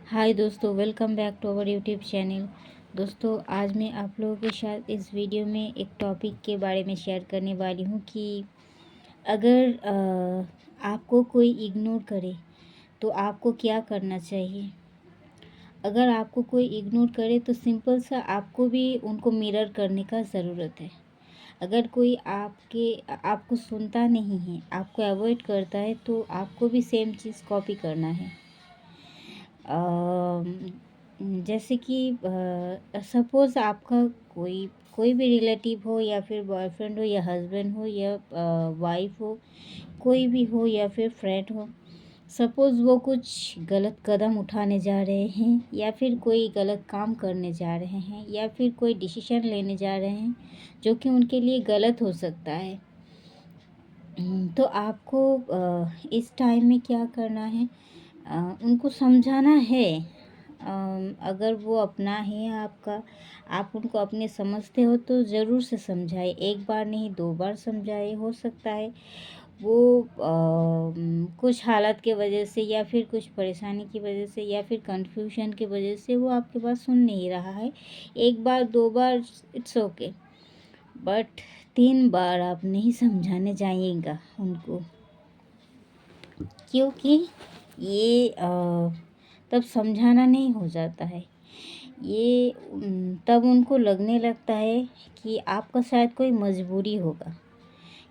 हाय दोस्तों, welcome back to our YouTube channel. दोस्तों, आज मैं आप लोगों के साथ इस वीडियो में एक टॉपिक के बारे में शेयर करने वाली हूँ कि अगर आपको कोई इग्नोर करे तो आपको क्या करना चाहिए। अगर आपको कोई इग्नोर करे तो सिंपल सा आपको भी उनको मिरर करने का ज़रूरत है। अगर कोई आपको सुनता नहीं है, आपको अवॉइड करता है, तो आपको भी सेम चीज़ कॉपी करना है। जैसे कि सपोज़ आपका कोई कोई भी रिलेटिव हो या फिर बॉयफ्रेंड हो या हस्बैंड हो या वाइफ हो, कोई भी हो या फिर फ्रेंड हो। सपोज़ वो कुछ गलत कदम उठाने जा रहे हैं या फिर कोई गलत काम करने जा रहे हैं या फिर कोई डिसीजन लेने जा रहे हैं जो कि उनके लिए गलत हो सकता है। तो आपको इस टाइम में क्या करना है, उनको समझाना है। अगर वो अपना है आपका, आप उनको अपने समझते हो तो ज़रूर से समझाए। एक बार नहीं, 2 बार समझाए। हो सकता है वो कुछ हालत के वजह से या फिर कुछ परेशानी की वजह से या फिर कन्फ्यूजन की वजह से वो आपके बात सुन नहीं रहा है। 1 बार 2 बार इट्स ओके, बट 3 बार आप नहीं समझाने जाइएगा उनको, क्योंकि ये तब समझाना नहीं हो जाता है। ये तब उनको लगने लगता है कि आपका शायद कोई मजबूरी होगा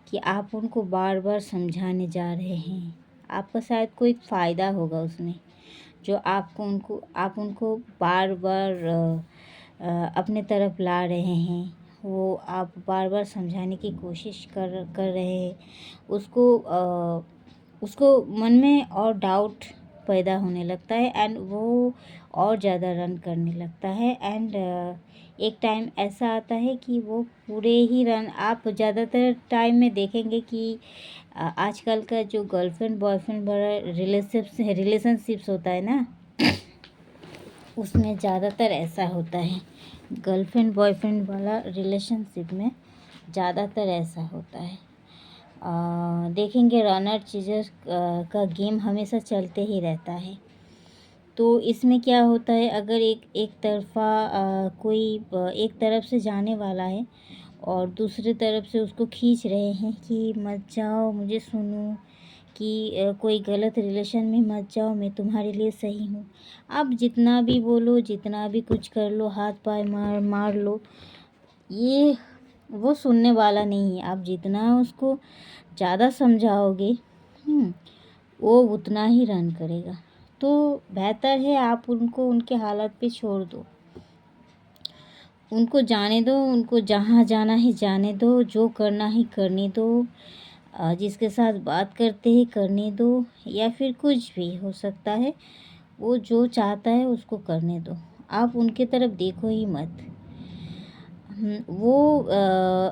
कि आप उनको बार बार समझाने जा रहे हैं। आपका शायद कोई फ़ायदा होगा उसमें, जो आप उनको बार बार अपने तरफ ला रहे हैं। वो आप बार बार समझाने की कोशिश कर कर रहे हैं। उसको मन में और डाउट पैदा होने लगता है एंड वो और ज़्यादा रन करने लगता है। एंड एक टाइम ऐसा आता है कि वो पूरे ही रन, आप ज़्यादातर टाइम में देखेंगे कि आजकल का जो गर्लफ्रेंड बॉयफ्रेंड वाला रिलेशनशिप्स होता है ना, उसमें ज़्यादातर ऐसा होता है। गर्लफ्रेंड बॉयफ्रेंड वाला रिलेशनशिप में ज़्यादातर ऐसा होता है। देखेंगे रनर चीज़र का गेम हमेशा चलते ही रहता है। तो इसमें क्या होता है, अगर एक तरफ़ा कोई एक तरफ से जाने वाला है और दूसरी तरफ से उसको खींच रहे हैं कि मत जाओ, मुझे सुनो, कि कोई गलत रिलेशन में मत जाओ, मैं तुम्हारे लिए सही हूँ। आप जितना भी बोलो, जितना भी कुछ कर लो, हाथ पाए मार लो, ये वो सुनने वाला नहीं है। आप जितना उसको ज़्यादा समझाओगे, वो उतना ही रन करेगा। तो बेहतर है आप उनको उनके हालत पे छोड़ दो, उनको जाने दो, उनको जहाँ जाना है जाने दो, जो करना है करने दो, जिसके साथ बात करते हैं करने दो, या फिर कुछ भी हो सकता है। वो जो चाहता है उसको करने दो, आप उनके तरफ देखो ही मत। वो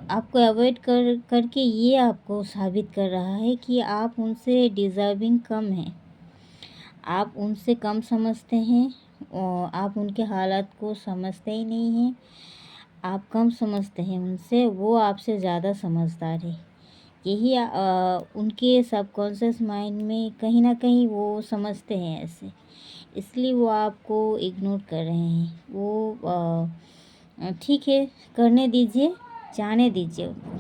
आपको अवॉइड करके ये आपको साबित कर रहा है कि आप उनसे डिज़र्विंग कम हैं, आप उनसे कम समझते हैं और आप उनके हालात को समझते ही नहीं हैं। आप कम समझते हैं उनसे, वो आपसे ज़्यादा समझदार है। यही उनके सबकॉन्शियस माइंड में कहीं ना कहीं वो समझते हैं ऐसे, इसलिए वो आपको इग्नोर कर रहे हैं। वो ठीक है, करने दीजिए, जाने दीजिए उनको।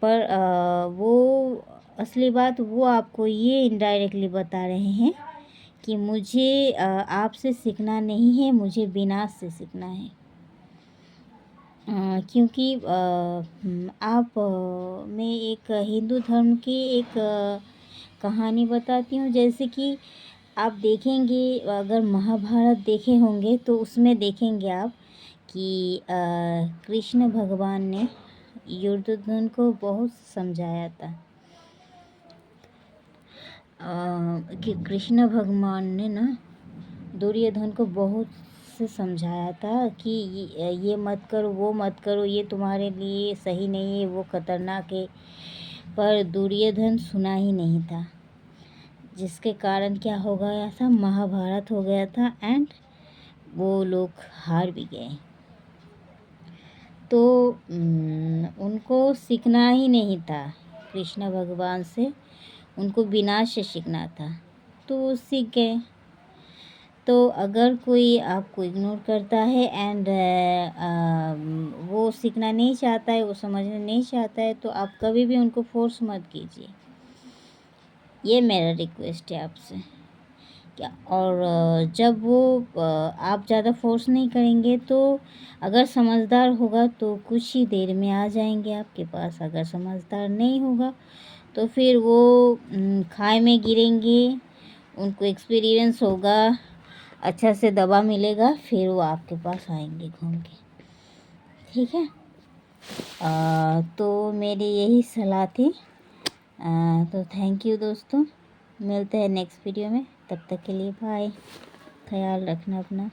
पर वो असली बात वो आपको ये इनडायरेक्टली बता रहे हैं कि मुझे आपसे सीखना नहीं है, मुझे विनाश से सीखना है। क्योंकि आप मैं एक हिंदू धर्म की एक कहानी बताती हूँ। जैसे कि आप देखेंगे, अगर महाभारत देखे होंगे तो उसमें देखेंगे आप कि कृष्ण भगवान ने दुर्योधन को बहुत समझाया था। कि कृष्ण भगवान ने ना दुर्योधन को बहुत से समझाया था कि ये मत करो, वो मत करो, ये तुम्हारे लिए सही नहीं है, वो खतरनाक है। पर दुर्योधन सुना ही नहीं था, जिसके कारण क्या हो गया था, महाभारत हो गया था एंड वो लोग हार भी गए। तो उनको सीखना ही नहीं था कृष्ण भगवान से, उनको विनाश से सीखना था, तो वो सीख गए। तो अगर कोई आपको इग्नोर करता है एंड वो सीखना नहीं चाहता है, वो समझना नहीं चाहता है, तो आप कभी भी उनको फोर्स मत कीजिए। ये मेरा रिक्वेस्ट है आपसे क्या। और जब वो आप ज़्यादा फोर्स नहीं करेंगे तो अगर समझदार होगा तो कुछ ही देर में आ जाएंगे आपके पास। अगर समझदार नहीं होगा तो फिर वो खाई में गिरेंगे, उनको एक्सपीरियंस होगा, अच्छा से दवा मिलेगा, फिर वो आपके पास आएंगे घूम के। ठीक है। तो मेरी यही सलाह थी। तो थैंक यू दोस्तों, मिलते हैं नेक्स्ट वीडियो में। तब तक के लिए बाय, ख्याल रखना अपना।